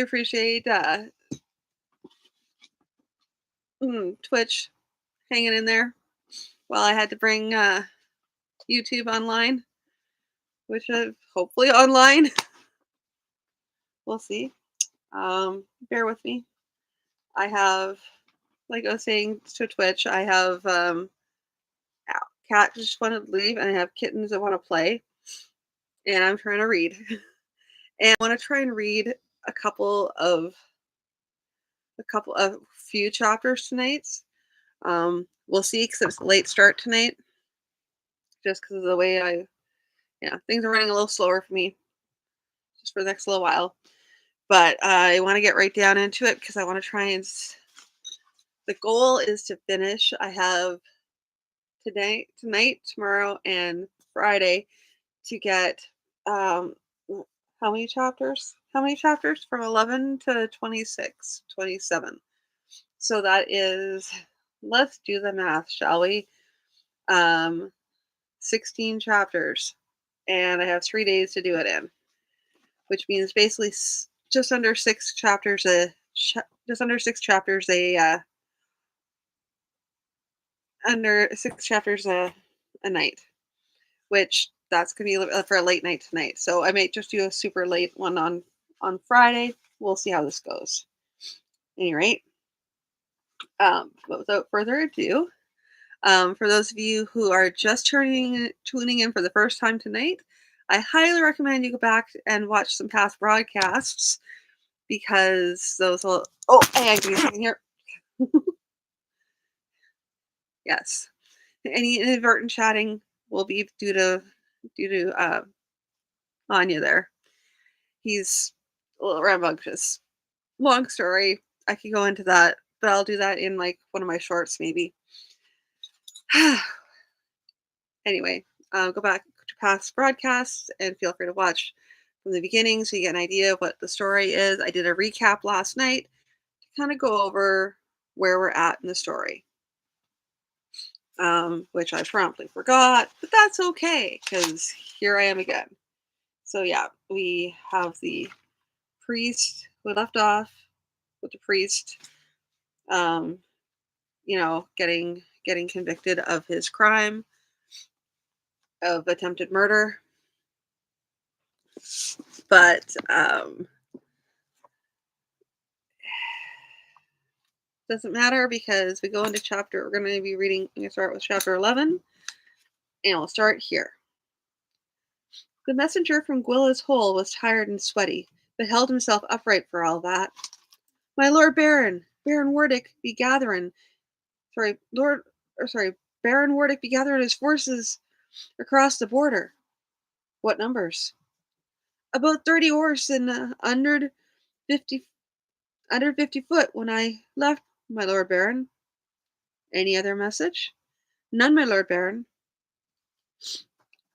appreciate Twitch hanging in there while I had to bring YouTube online, which hopefully online. We'll see. Bear with me. I have, like I was saying to Twitch, I have cat just wanted to leave, and I have kittens that want to play, and I'm trying to read. And I want to try and read a couple of few chapters tonight. We'll see because it's a late start tonight, just because of the way things are running a little slower for me, just for the next little while. But I want to get right down into it because I want to try and. The goal is to finish. I have tonight, tomorrow, and Friday to get how many chapters? How many chapters? From 11 to 26, 27. So that is, let's do the math, shall we? 16 chapters. And I have 3 days to do it in, which means basically just under 6 chapters a night, which that's going to be for a late night tonight. So I may just do a super late one on Friday. We'll see how this goes. At any rate, but without further ado, for those of you who are just tuning in for the first time tonight, I highly recommend you go back and watch some past broadcasts because those will. Oh, hey, I can be sitting here. Yes, any inadvertent chatting will be due to Anya there. He's a little rambunctious. Long story. I could go into that, but I'll do that in like one of my shorts maybe. Anyway, go back to past broadcasts and feel free to watch from the beginning so you get an idea of what the story is. I did a recap last night to kind of go over where we're at in the story, which I promptly forgot, but that's okay because here I am again. So yeah, we have the priest. We left off with the priest, getting convicted of his crime of attempted murder. But doesn't matter because we go into we're going to be reading, I'm going to start with chapter 11, and we'll start here. The messenger from Gwilla's hole was tired and sweaty, but held himself upright for all that. My Lord Baron Wardick be gathering Baron Wardick be gathering his forces across the border. What numbers? About 30 horse and under 50 foot when I left, my Lord Baron. Any other message? None, my Lord Baron.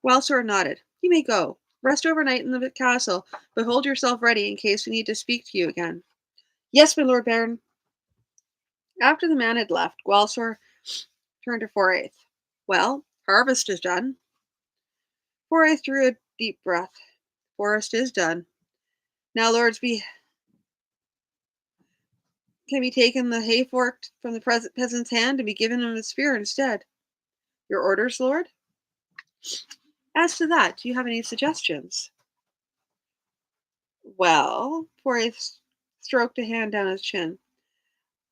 Wellsor nodded. You may go. Rest overnight in the castle, but hold yourself ready in case we need to speak to you again. Yes, my Lord Baron. After the man had left, Wellsor turned to Forsyth. Well, harvest is done. Forsyth drew a deep breath. Forest is done. Now, Lordsby can be taken the hay fork from the peasant's hand and be given him a spear instead. Your orders, Lord? As to that, do you have any suggestions? Well, Forsyth stroked a hand down his chin.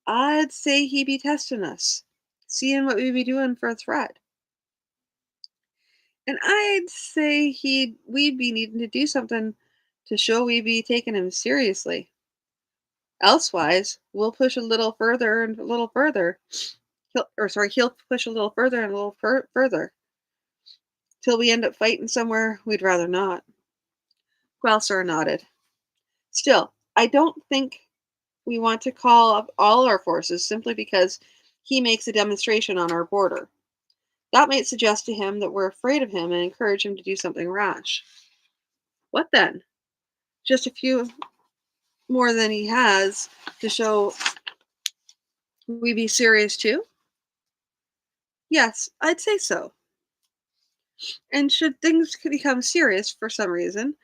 I'd say he be testing us, seeing what we be doing for a threat. And I'd say we'd be needing to do something to show we be taking him seriously. Elsewise, we'll push a little further and a little further. He'll push a little further and a little further. Till we end up fighting somewhere we'd rather not. Gwalsor nodded. Still, I don't think we want to call up all our forces simply because he makes a demonstration on our border. That might suggest to him that we're afraid of him and encourage him to do something rash. What then? Just a few more than he has to show we be serious too? Yes, I'd say so. And should things become serious for some reason,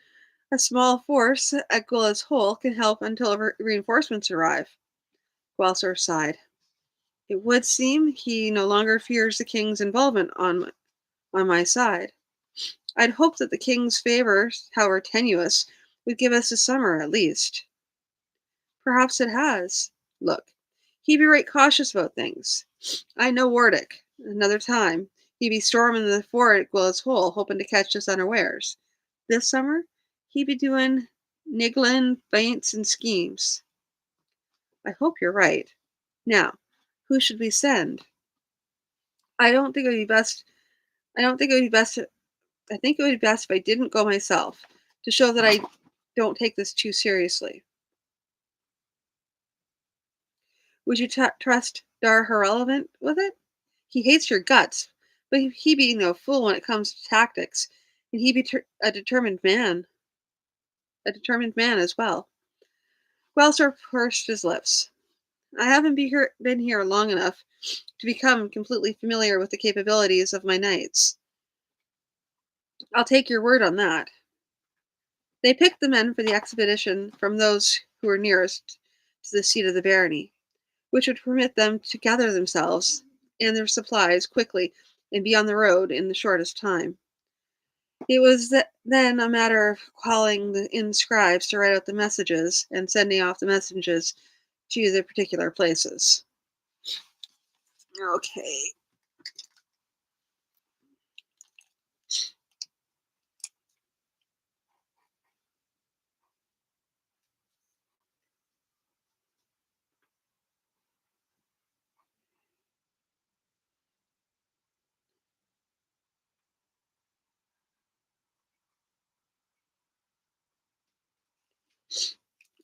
A small force at Gulla's Hole can help until reinforcements arrive. Gwalsor sighed. It would seem he no longer fears the king's involvement on my side. I'd hoped that the king's favor, however tenuous, would give us a summer at least. Perhaps it has. Look, he be right cautious about things. I know Wardick. Another time, he be storming the fort at Gwillis Hole, hoping to catch us unawares. This summer, he be doing niggling, feints, and schemes. I hope you're right. Now, who should we send? I don't think it would be best. I don't think it would be best. I think it would be best if I didn't go myself to show that I don't take this too seriously. Would you trust Dar Irrelevant with it? He hates your guts, but he be no fool when it comes to tactics, and he be a determined man as well. Wellsor pursed his lips. I haven't been here long enough to become completely familiar with the capabilities of my knights. I'll take your word on that. They picked the men for the expedition from those who were nearest to the seat of the barony, which would permit them to gather themselves and their supplies quickly and be on the road in the shortest time. It was then a matter of calling in scribes to write out the messages and sending off the messages to the particular places. Okay.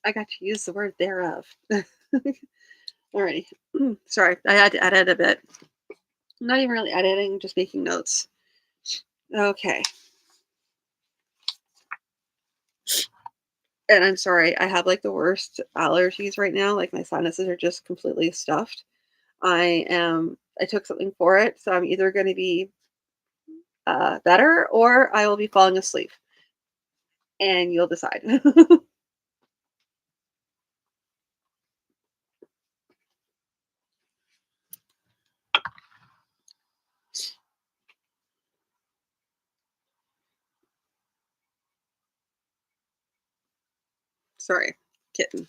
I got to use the word thereof. Alrighty. Sorry, I had to edit a bit. I'm not even really editing, just making notes. Okay. And I'm sorry, I have like the worst allergies right now. Like my sinuses are just completely stuffed. I took something for it, so I'm either going to be better or I will be falling asleep. And you'll decide. Sorry, kitten.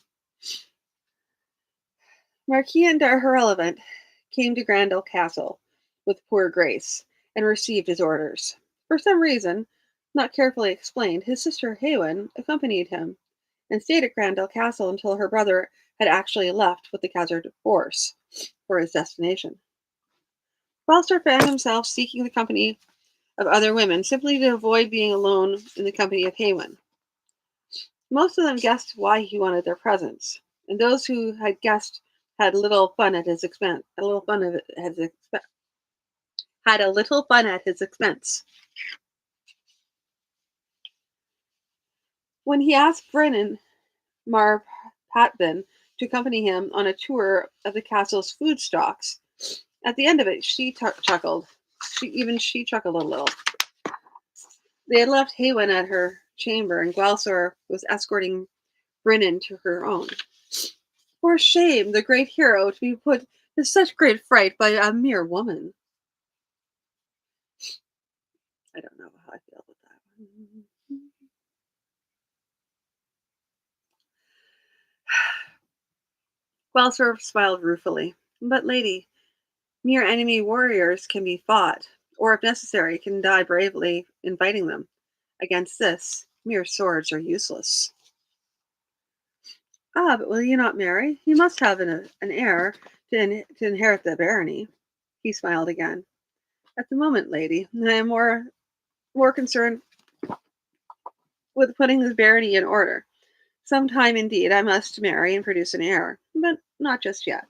Marquis and Irrelevant came to Grandel Castle with poor Grace and received his orders. For some reason, not carefully explained, his sister Hewen accompanied him and stayed at Grandel Castle until her brother had actually left with the Khazar force for his destination. Falster found himself seeking the company of other women simply to avoid being alone in the company of Hewen. Most of them guessed why he wanted their presence, and those who had guessed had little fun at his expense. Had a little fun at his expense. When he asked Brennan Mar Patbin to accompany him on a tour of the castle's food stocks, at the end of it, she chuckled. She chuckled a little. They had left Hewen at her chamber, and Gwalsor was escorting Brennan to her own. For shame, the great hero, to be put to such great fright by a mere woman. I don't know how I feel about that. Gwalsor smiled ruefully. But, lady, mere enemy warriors can be fought, or if necessary, can die bravely in fighting them. Against this, mere swords are useless. Ah, but will you not marry? You must have an heir to inherit the barony. He smiled again. At the moment, lady, I am more concerned with putting the barony in order. Some time indeed I must marry and produce an heir, but not just yet.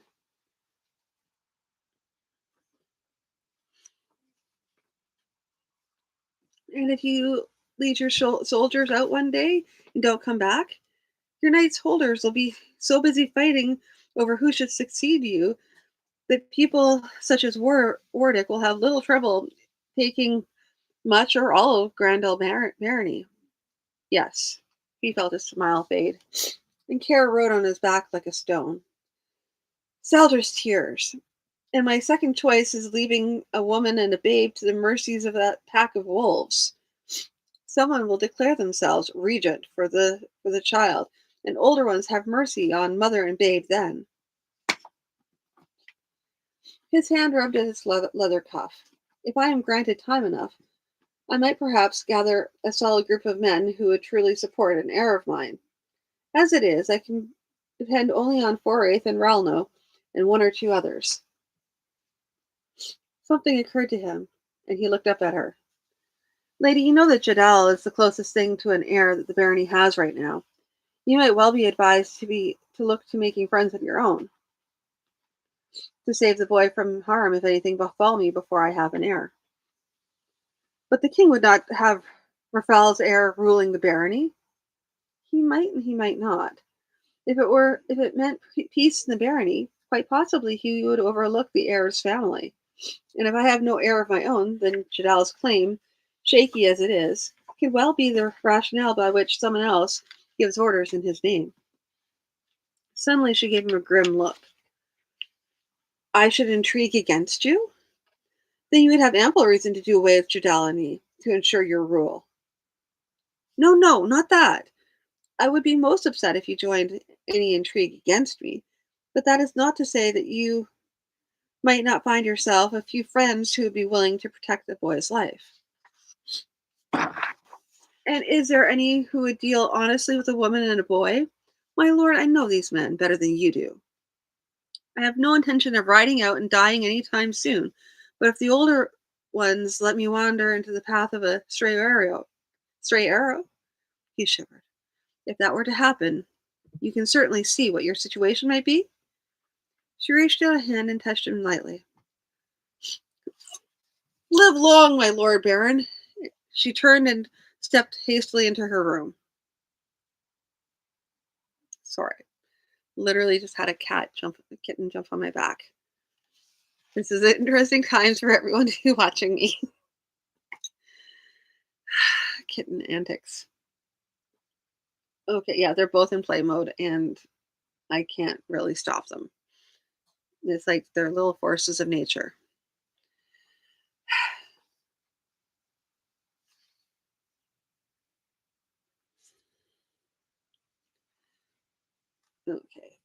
And if you lead your soldiers out one day and don't come back, your knight's holders will be so busy fighting over who should succeed you that people such as Wardick will have little trouble taking much or all of Grandel Barony. Yes. He felt his smile fade, and care rode on his back like a stone. Salder's tears. And my second choice is leaving a woman and a babe to the mercies of that pack of wolves. Someone will declare themselves regent for the child, and older ones have mercy on mother and babe then. His hand rubbed at his leather cuff. If I am granted time enough, I might perhaps gather a solid group of men who would truly support an heir of mine. As it is, I can depend only on Foraith and Ralno and one or two others. Something occurred to him, and he looked up at her. Lady, you know that Jadal is the closest thing to an heir that the barony has right now. You might well be advised to look to making friends of your own, to save the boy from harm if anything befall me before I have an heir. But the king would not have Rafal's heir ruling the barony. He might and he might not. If it meant peace in the barony, quite possibly he would overlook the heir's family. And if I have no heir of my own, then Jadal's claim, shaky as it is, could well be the rationale by which someone else gives orders in his name. Suddenly she gave him a grim look. I should intrigue against you? Then you would have ample reason to do away with Jadal and me, to ensure your rule. No, no, not that. I would be most upset if you joined any intrigue against me, but that is not to say that you might not find yourself a few friends who would be willing to protect the boy's life. And is there any who would deal honestly with a woman and a boy? My lord, I know these men better than you do. I have no intention of riding out and dying any time soon, but if the older ones let me wander into the path of a stray arrow, he shivered. If that were to happen, you can certainly see what your situation might be. She reached out a hand and touched him lightly. Live long, my lord baron. She turned and stepped hastily into her room. Sorry. Literally just had a kitten jump on my back. This is interesting times for everyone to be watching me. Kitten antics. Okay, yeah, they're both in play mode and I can't really stop them. It's like they're little forces of nature. Okay.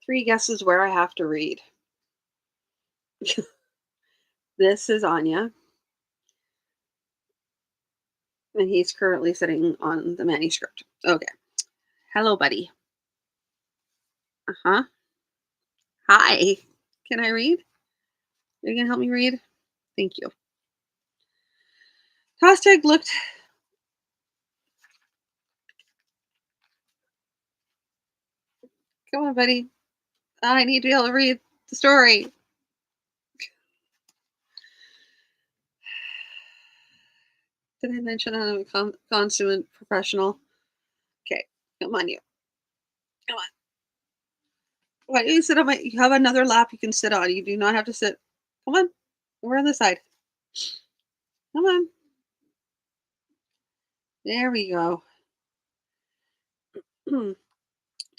Three guesses where I have to read. This is Anya, and he's currently sitting on the manuscript. Okay. Hello, buddy. Uh-huh. Hi. Can I read? Are you going to help me read? Thank you. Tosteg looked. Come on, buddy. I need to be able to read the story. Did I mention I'm a consummate professional? Okay. Come on, you. Come on. Why don't you sit on my. You have another lap you can sit on. You do not have to sit. Come on. We're on the side. Come on. There we go.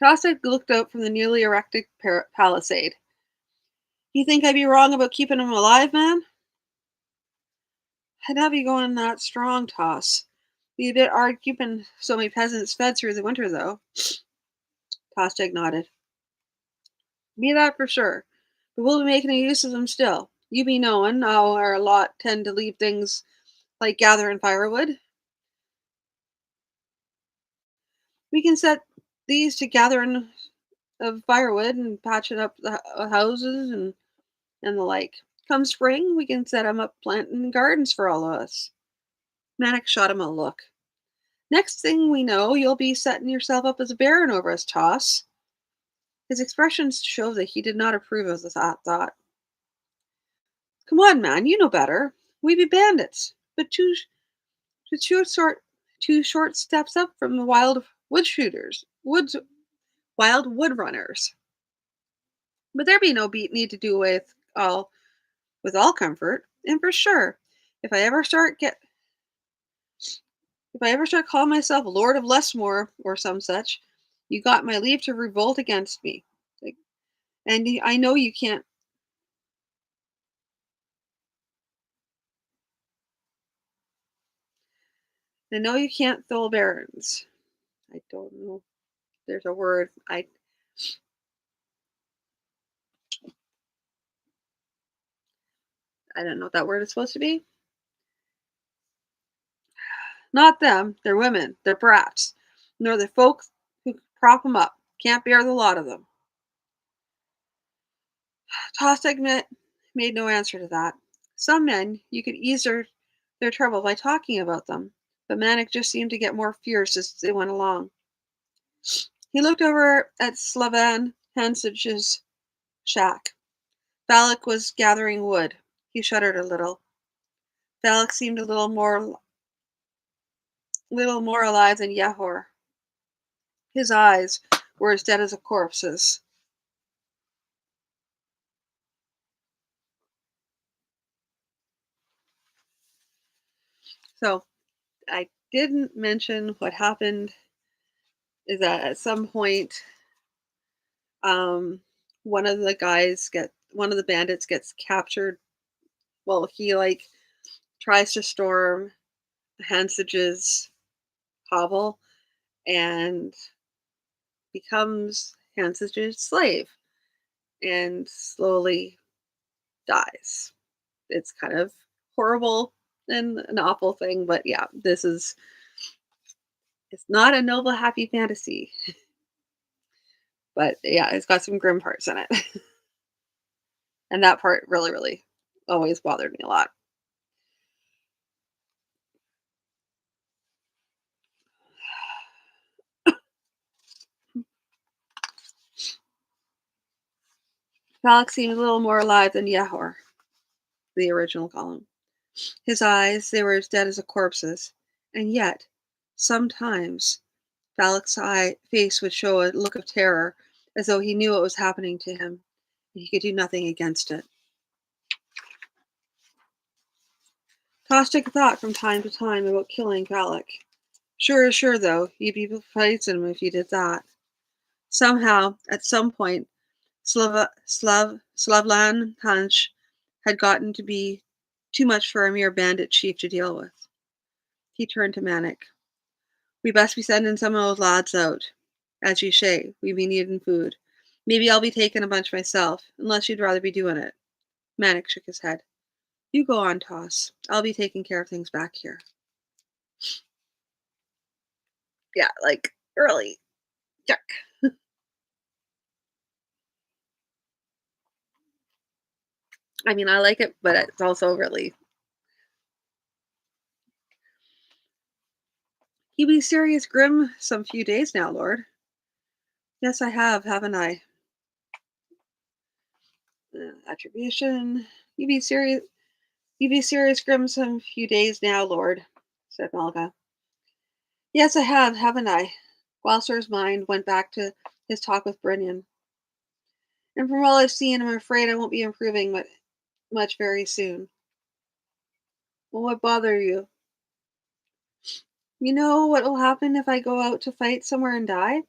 Tosteg looked out from the newly erected palisade. You think I'd be wrong about keeping him alive, man? I'd have you going that strong, Toss. Be a bit hard keeping so many peasants fed through the winter, though. Tosteg nodded. Be that for sure. But we'll be making a use of them still. You be knowing how our lot tend to leave things like gathering firewood. We can set these to gathering of firewood and patching up the houses and the like. Come spring, we can set 'em up planting gardens for all of us. Manic shot him a look. Next thing we know, you'll be setting yourself up as a baron over us, Toss. His expressions showed that he did not approve of the thought. Come on, man, you know better. We be bandits, but two short steps up from the wild wood shooters, wild wood runners. But there be no need to do with all comfort. And for sure, if I ever start get if I ever start calling myself Lord of Lessmore or some such, you got my leave to revolt against me. Like, and I know you can't. I know you can't throw barons. I don't know. There's a word. I don't know what that word is supposed to be. Not them. They're women. They're brats. Nor the folks who prop them up. Can't bear the lot of them. Tostig made no answer to that. Some men, you could ease their trouble by talking about them, but Manic just seemed to get more fierce as they went along. He looked over at Slavan Hansage's shack. Balak was gathering wood. He shuddered a little. Balak seemed a little more alive than Yahor. His eyes were as dead as a corpse's. So I didn't mention what happened is that at some point, um, one of the bandits gets captured. Well, he tries to storm Hansage's hovel and becomes Hansage's slave and slowly dies. It's kind of horrible and an awful thing, but yeah, it's not a noble happy fantasy, but yeah, it's got some grim parts in it. And that part really, really always bothered me a lot. Alex seemed a little more alive than Yahor, the original column. His eyes, they were as dead as a corpse's, and yet, sometimes, Balak's face would show a look of terror, as though he knew what was happening to him, and he could do nothing against it. Tostig thought from time to time about killing Balak. Sure as sure, though, you'd be fighting him if you did that. Somehow, at some point, Slavlan Hanch had gotten to be too much for a mere bandit chief to deal with. He turned to Manic. We best be sending some of those lads out. As you say, we be needing food. Maybe I'll be taking a bunch myself, unless you'd rather be doing it. Manic shook his head. You go on, Toss. I'll be taking care of things back here. Yeah, early. Yuck. I mean, I like it, but it's also really. You be serious grim some few days now, Lord. Yes, I have, haven't I? Attribution. You be serious. You be serious grim some few days now, Lord, said Malga. Yes, I have, haven't I? Gloucester's mind went back to his talk with Brinion. And from all I've seen, I'm afraid I won't be improving much very soon. Well, what bother you? You know what will happen if I go out to fight somewhere and die?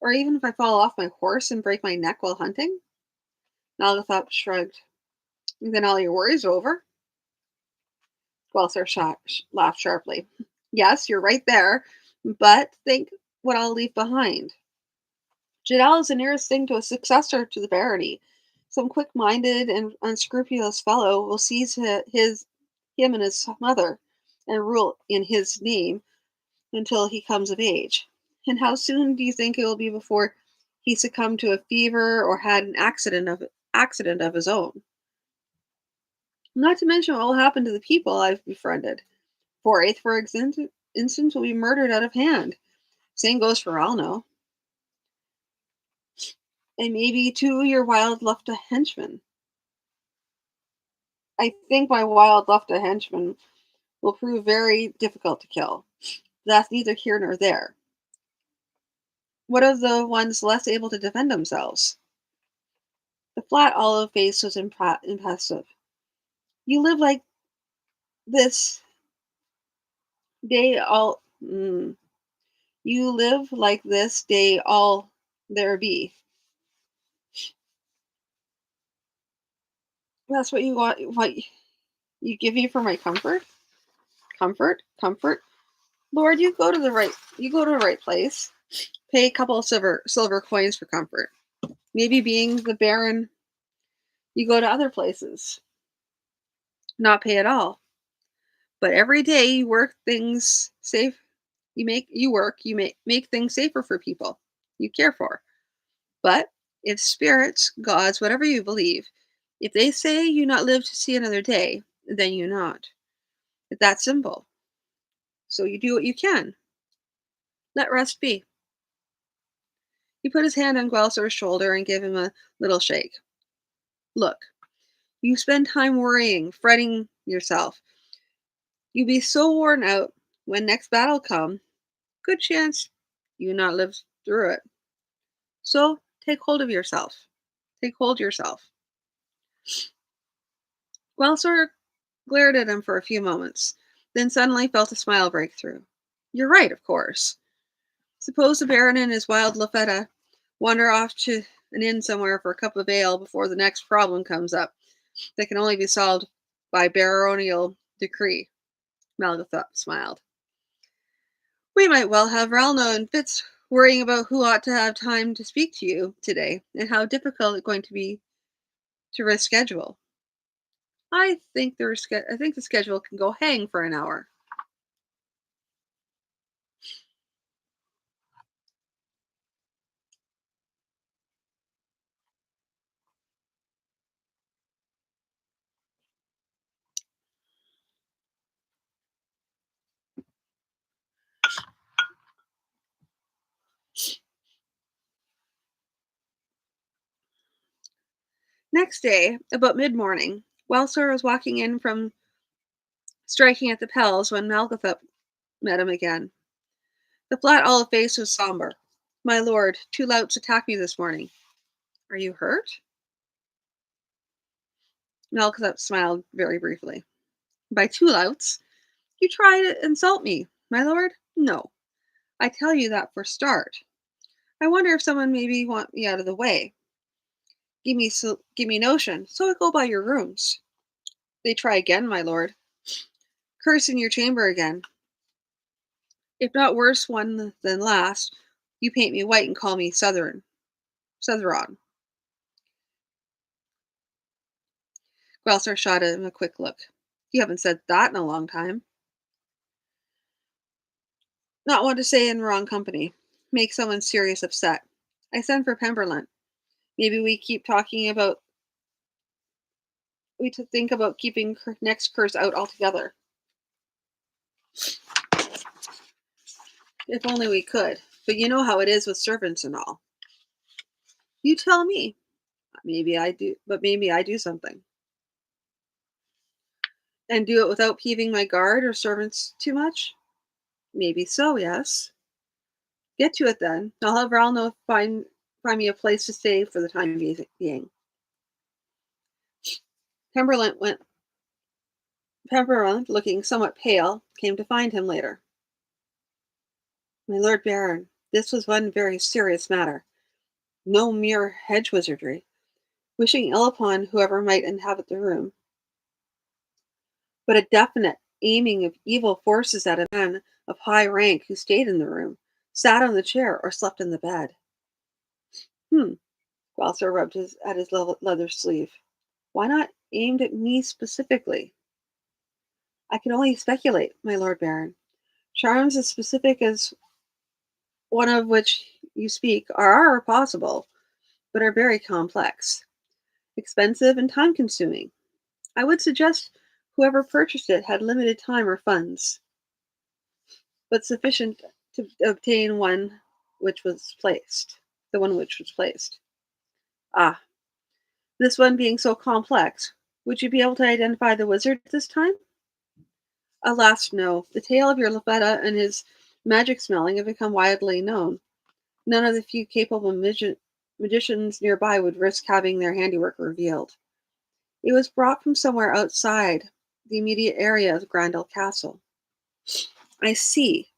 Or even if I fall off my horse and break my neck while hunting? Nagathop shrugged. Then all your worries are over. Gloucester laughed sharply. Yes, you're right there, but think what I'll leave behind. Jadal is the nearest thing to a successor to the barony. Some quick-minded and unscrupulous fellow will seize him and his mother and rule in his name until he comes of age. And how soon do you think it will be before he succumbed to a fever or had an accident of his own? Not to mention what will happen to the people I've befriended. 4/8, for instance, will be murdered out of hand. Same goes for Alno. And maybe, too, your wild Lufta henchmen. I think my wild Lufta henchmen will prove very difficult to kill. That's neither here nor there. What of the ones less able to defend themselves? The flat olive face was impassive. You live like this day all. You live like this day all there be. That's what you want. What you give me for my comfort? Comfort, comfort. Lord, You go to the right place. Pay a couple of silver coins for comfort. Maybe being the Baron, you go to other places, not pay at all. But every day you work things safe. You make things safer for people you care for. But if spirits, gods, whatever you believe, if they say you not live to see another day, then you not. It's that simple. So you do what you can. Let rest be. He put his hand on Gwelser's shoulder and gave him a little shake. Look, you spend time worrying, fretting yourself. You be so worn out when next battle come, good chance you not live through it. So take hold of yourself. Take hold yourself. Gwelser glared at him for a few moments, then suddenly felt a smile break through. You're right, of course. Suppose the Baron and his wild Lafetta wander off to an inn somewhere for a cup of ale before the next problem comes up that can only be solved by baronial decree. Malgathop smiled. We might well have Ralno and Fitz worrying about who ought to have time to speak to you today and how difficult it's going to be to reschedule. I think the schedule can go hang for an hour. Next day, about mid-morning, Welsor was walking in from striking at the Pels when Malgathop met him again. The flat olive face was somber. My lord, two louts attacked me this morning. Are you hurt? Malgathop smiled very briefly. By two louts? You try to insult me, my lord? No. I tell you that for start. I wonder if someone maybe want me out of the way. Give me notion, so I go by your rooms. They try again, my lord. Curse in your chamber again. If not worse one than last, you paint me white and call me Southeron. Gwelser shot at him a quick look. You haven't said that in a long time. Not one to say in wrong company. Make someone serious upset. I send for Pemberlin. Maybe we to think about keeping next curse out altogether. If only we could. But you know how it is with servants and all. You tell me. Maybe I do something. And do it without peeving my guard or servants too much? Maybe so, yes. Get to it then. I'll have Ralno find me a place to stay for the time being. Pemberlin went Pemberlin, looking somewhat pale, came to find him later. My lord Baron, this was one very serious matter. No mere hedge wizardry, wishing ill upon whoever might inhabit the room, but a definite aiming of evil forces at a man of high rank who stayed in the room, sat on the chair, or slept in the bed. Hmm. Gloucester rubbed at his leather sleeve. Why not aimed at me specifically? I can only speculate, my lord Baron. Charms as specific as one of which you speak are possible, but are very complex, expensive, and time consuming. I would suggest whoever purchased it had limited time or funds, but sufficient to obtain the one which was placed. Ah, this one being so complex, would you be able to identify the wizard this time? Alas, no. The tale of your Lafetta and his magic smelling have become widely known. None of the few capable magicians nearby would risk having their handiwork revealed. It was brought from somewhere outside the immediate area of Grandel Castle. I see.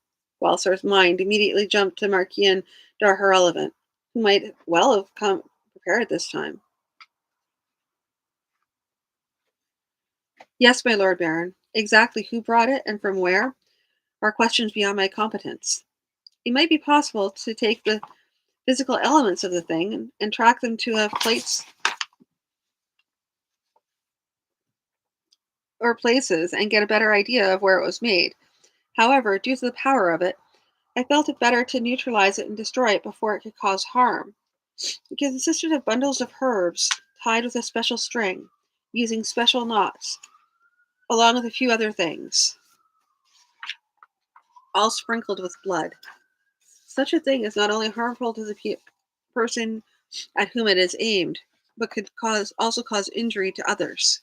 Walser's mind immediately jumped to Marquis Darharelevant, who might well have come prepared this time. Yes, my Lord Baron. Exactly who brought it and from where are questions beyond my competence. It might be possible to take the physical elements of the thing and track them to a place or places and get a better idea of where it was made. However, due to the power of it, I felt it better to neutralize it and destroy it before it could cause harm. It consisted of bundles of herbs tied with a special string, using special knots, along with a few other things, all sprinkled with blood. Such a thing is not only harmful to the person at whom it is aimed, but could also cause injury to others.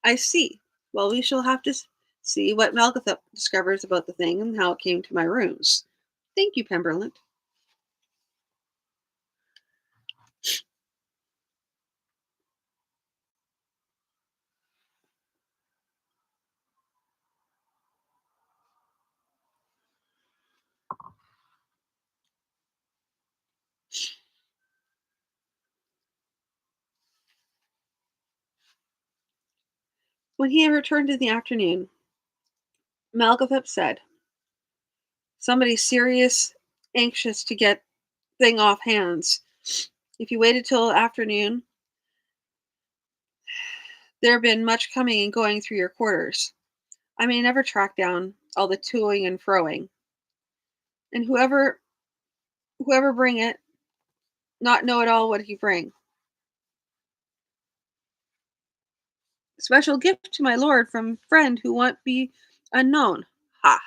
I see. Well, we shall have to see what Malgathep discovers about the thing and how it came to my rooms. Thank you, Pemberlin. When he returned in the afternoon, Malgathep said, "Somebody serious, anxious to get thing off hands. If you waited till afternoon, there been much coming and going through your quarters. I may never track down all the toing and froing, and whoever bring it, not know at all what he bring. Special gift to my lord from friend who want be unknown. Ha!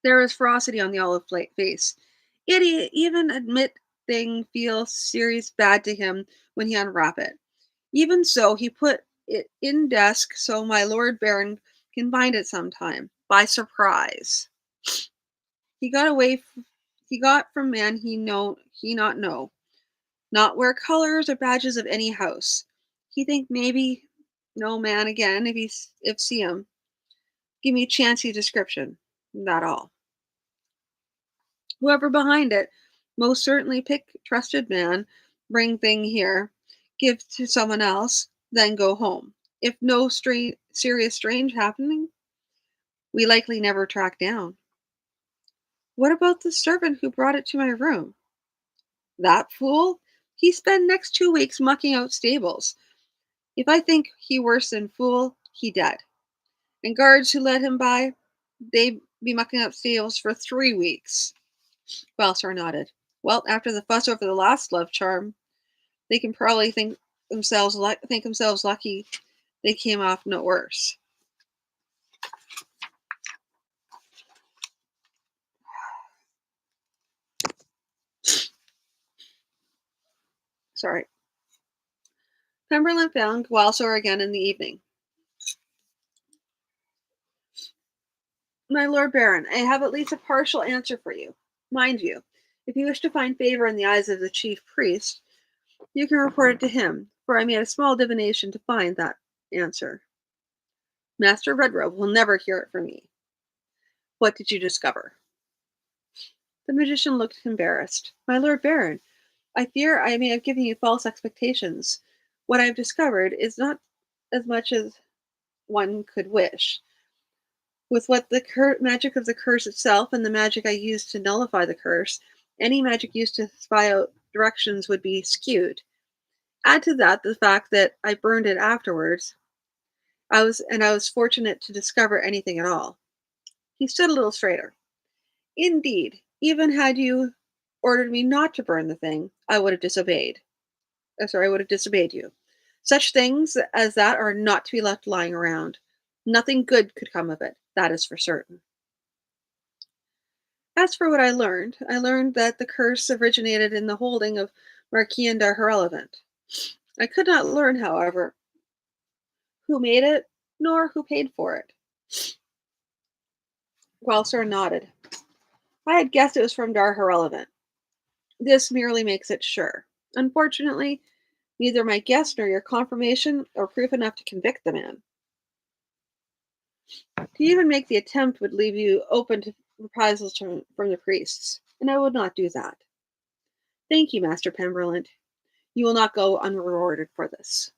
There is ferocity on the olive face. Idiot, even admit thing feels serious bad to him when he unwrap it. Even so, he put it in desk so my lord Baron can find it sometime by surprise. He got away. He got from man he not know. Not wear colors or badges of any house. He think maybe no man again if see him. Give me chancy description. That all. Whoever behind it, most certainly pick trusted man, bring thing here, give to someone else, then go home. If no serious strange happening, we likely never track down. What about the servant who brought it to my room? That fool? He spent next 2 weeks mucking out stables. If I think he worse than fool, he dead. And guards who let him by, they be mucking up stables for 3 weeks. Balsar nodded. Well, after the fuss over the last love charm, they can probably think themselves lucky they came off no worse. Sorry. Pemberlin found Walsor again in the evening. My Lord Baron, I have at least a partial answer for you. Mind you, if you wish to find favor in the eyes of the chief priest, you can report it to him, for I made a small divination to find that answer. Master Redrobe will never hear it from me. What did you discover? The magician looked embarrassed. My Lord Baron, I fear I may have given you false expectations. What I have discovered is not as much as one could wish. With what the magic of the curse itself and the magic I used to nullify the curse, any magic used to spy out directions would be skewed. Add to that the fact that I burned it afterwards. I was fortunate to discover anything at all. He stood a little straighter. Indeed, even had you ordered me not to burn the thing, I would have disobeyed. I would have disobeyed you. Such things as that are not to be left lying around. Nothing good could come of it, that is for certain. As for what I learned that the curse originated in the holding of Marquis and Darharelevant. I could not learn, however, who made it, nor who paid for it. Wellstar nodded. I had guessed it was from Dar Irrelevant. This merely makes it sure. Unfortunately, neither my guess nor your confirmation are proof enough to convict the man. To even make the attempt would leave you open to reprisals from the priests, and I would not do that. Thank you, Master Pemberland. You will not go unrewarded for this.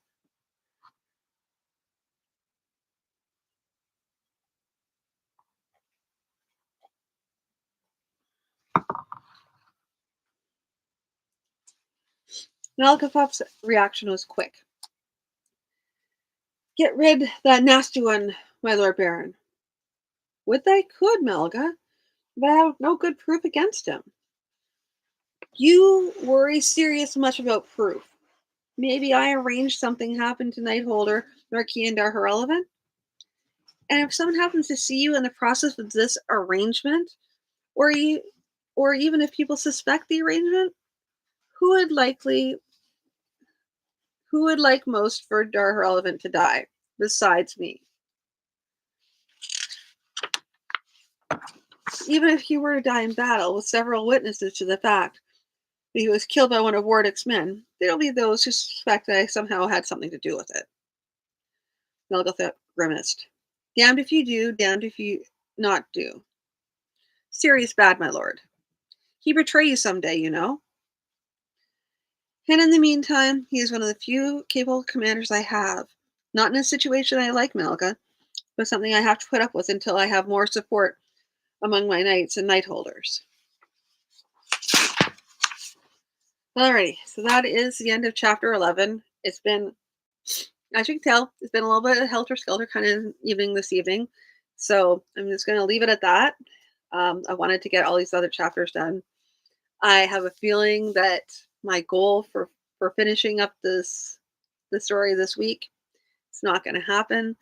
Malkathop's reaction was quick. Get rid that nasty one, my Lord Baron. Would I could, Melga, but I have no good proof against him. You worry serious much about proof. Maybe I arranged something happened to Nightholder, Marquis, and Dar Irrelevant. And if someone happens to see you in the process of this arrangement, or you, or even if people suspect the arrangement, who would likely who would like most for Dar Irrelevant to die besides me? Even if he were to die in battle with several witnesses to the fact that he was killed by one of Wardick's men, there'll be those who suspect that I somehow had something to do with it. Melgothep grimaced. Damned if you do, damned if you not do. Serious bad, my lord. He betray you someday, you know. And in the meantime, he is one of the few capable commanders I have. Not in a situation I like, Melga, but something I have to put up with until I have more support among my knights and knight holders. Alrighty, so that is the end of chapter 11. It's been, as you can tell, it's been a little bit of helter-skelter kind of evening this evening. So I'm just going to leave it at that. I wanted to get all these other chapters done. I have a feeling that my goal for finishing up the story this week, it's not going to happen.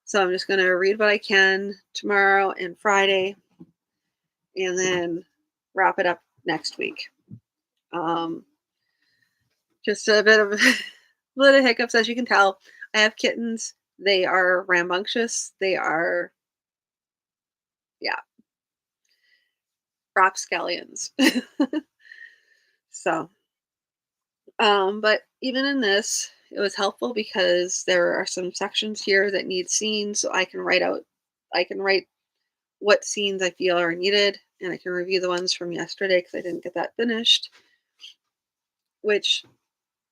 So I'm just going to read what I can tomorrow and Friday, and then wrap it up next week. Just a bit of little hiccups, as you can tell. I have kittens. They are rambunctious. They are, yeah, rapscallions. So, but even in this, it was helpful because there are some sections here that need scenes, so I can write what scenes I feel are needed, and I can review the ones from yesterday because I didn't get that finished, which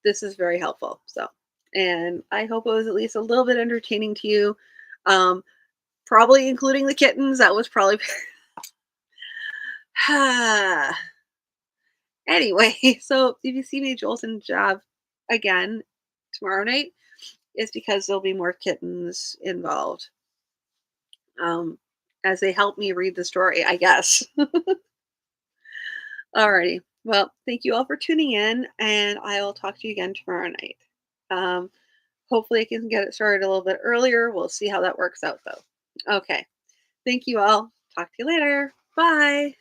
this is very helpful. So, and I hope it was at least a little bit entertaining to you. Probably including the kittens. That was probably anyway. So if you see me jolt and jab again tomorrow night, it's because there'll be more kittens involved. Um, as they help me read the story, I guess. Alrighty. Well, thank you all for tuning in, and I will talk to you again tomorrow night. Um, Hopefully, I can get it started a little bit earlier. We'll see how that works out, though. Okay. Thank you all. Talk to you later. Bye.